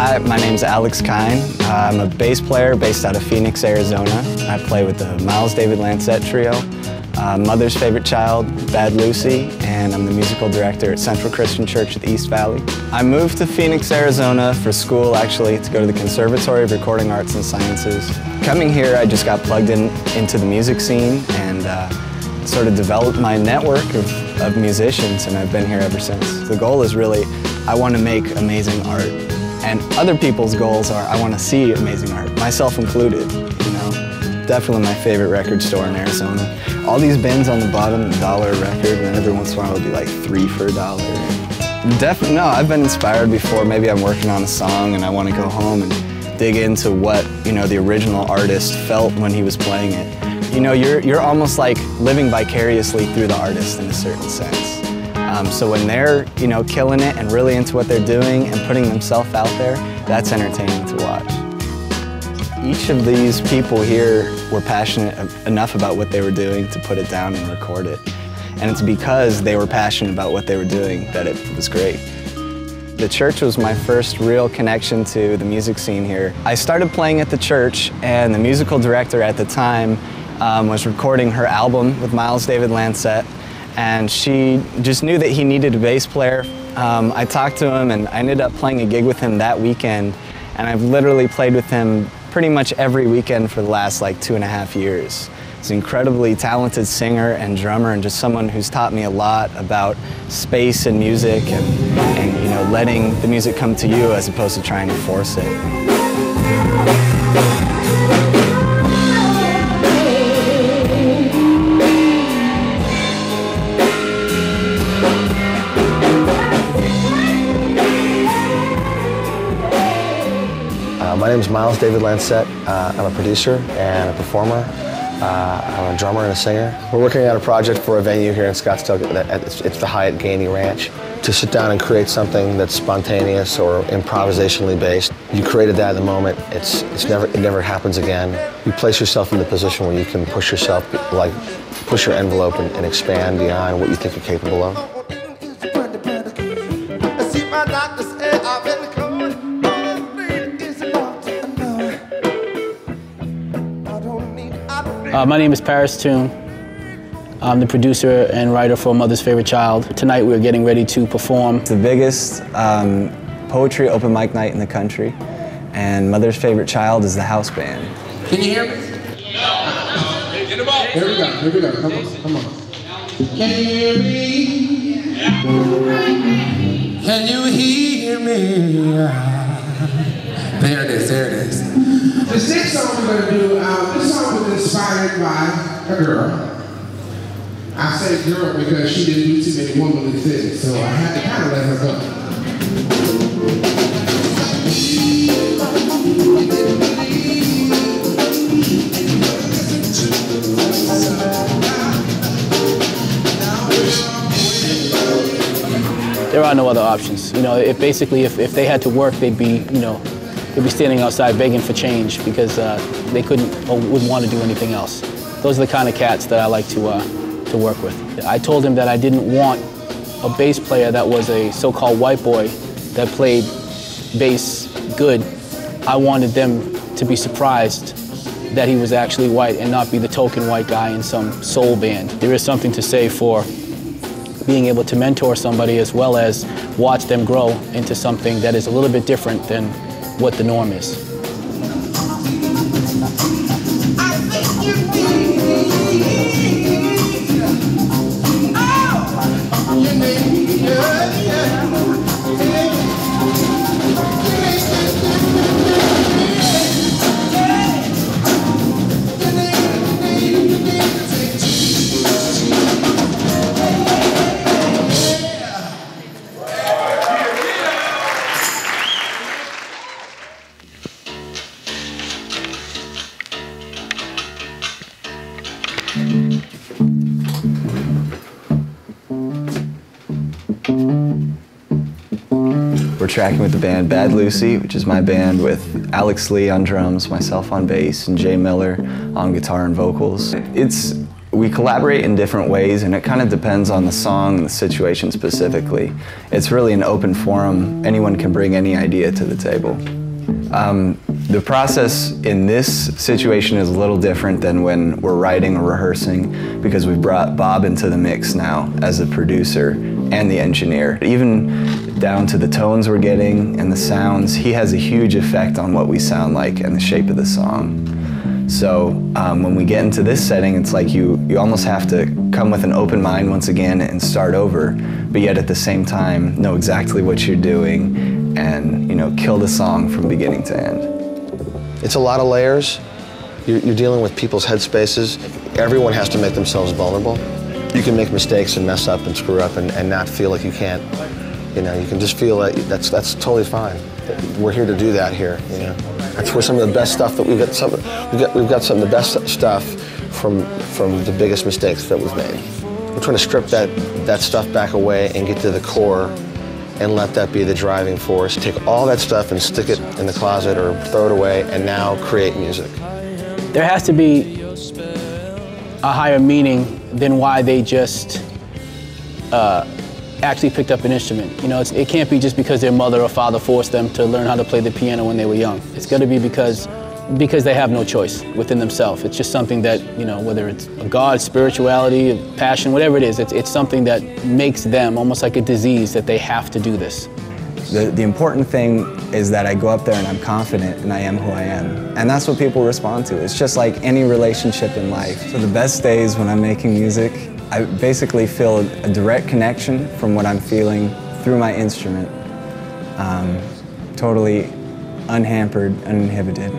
Hi, my name's Kyhn. I'm a bass player based out of Phoenix, Arizona. I play with the Miles David Lancette Trio, Mother's Favorite Child, Bad Lucy, and I'm the musical director at Central Christian Church at the East Valley. I moved to Phoenix, Arizona for school, actually, to go to the Conservatory of Recording Arts and Sciences. Coming here, I just got plugged into the music scene and sort of developed my network of musicians, and I've been here ever since. The goal is really, I want to make amazing art. And other people's goals are, I want to see amazing art, myself included, you know. Definitely my favorite record store in Arizona. All these bins on the bottom, $1 a record, and then every once in a while it'll be like 3 for $1. Definitely, no, I've been inspired before. Maybe I'm working on a song and I want to go home and dig into what, you know, the original artist felt when he was playing it. You know, you're almost like living vicariously through the artist in a certain sense. So when they're, you know, killing it and really into what they're doing and putting themselves out there, that's entertaining to watch. Each of these people here were passionate enough about what they were doing to put it down and record it. And it's because they were passionate about what they were doing that it was great. The church was my first real connection to the music scene here. I started playing at the church, and the musical director at the time was recording her album with Miles David Lancette, and she just knew that he needed a bass player. I talked to him and I ended up playing a gig with him that weekend, and I've literally played with him pretty much every weekend for the last like 2.5 years. He's an incredibly talented singer and drummer, and just someone who's taught me a lot about space and music and you know, letting the music come to you as opposed to trying to force it. My name is Miles David Lancette. I'm a producer and a performer. I'm a drummer and a singer. We're working on a project for a venue here in Scottsdale. It's the Hyatt Gainey Ranch. To sit down and create something that's spontaneous or improvisationally based, you created that in the moment. It never happens again. You place yourself in the position where you can push yourself, like push your envelope and expand beyond what you think you're capable of. My name is Kyhn. I'm the producer and writer for Mother's Favorite Child. Tonight we're getting ready to perform. It's the biggest poetry open mic night in the country, and Mother's Favorite Child is the house band. Can you hear me? Get him up. Here we go, come on. Can you hear me? Can you hear me? There it is. This next song we're going to do, this song was inspired by a girl. I say girl because she didn't do too many womanly things, so I had to kind of let her go. There are no other options. You know, if they had to work, they'd be standing outside begging for change because they couldn't or wouldn't want to do anything else. Those are the kind of cats that I like to work with. I told him that I didn't want a bass player that was a so-called white boy that played bass good. I wanted them to be surprised that he was actually white and not be the token white guy in some soul band. There is something to say for being able to mentor somebody as well as watch them grow into something that is a little bit different than what the norm is. We're tracking with the band Bad Lucy, which is my band with Alex Lee on drums, myself on bass, and Jay Miller on guitar and vocals. It's We collaborate in different ways, and it kind of depends on the song and the situation specifically. It's really an open forum. Anyone can bring any idea to the table. The process in this situation is a little different than when we're writing or rehearsing, because we've brought Bob into the mix now as a producer and the engineer. Even down to the tones we're getting and the sounds, he has a huge effect on what we sound like and the shape of the song. So when we get into this setting, it's like you almost have to come with an open mind once again and start over, but yet at the same time know exactly what you're doing and, you know, kill the song from beginning to end. It's a lot of layers. You're dealing with people's headspaces. Everyone has to make themselves vulnerable. You can make mistakes and mess up and screw up and not feel like you can't, you know, you can just feel that that's totally fine. We're here to do that here, you know. That's where some of the best stuff that we've got some of the best stuff from the biggest mistakes that we've made. We're trying to strip that stuff back away and get to the core and let that be the driving force. Take all that stuff and stick it in the closet or throw it away and now create music. There has to be a higher meaning than why they just actually picked up an instrument. You know, it can't be just because their mother or father forced them to learn how to play the piano when they were young. It's got to be because they have no choice within themselves. It's just something that, you know, whether it's a God, spirituality, passion, whatever it is, it's something that makes them almost like a disease that they have to do this. The important thing is that I go up there and I'm confident and I am who I am. And that's what people respond to. It's just like any relationship in life. So the best days when I'm making music, I basically feel a direct connection from what I'm feeling through my instrument. Totally unhampered, uninhibited.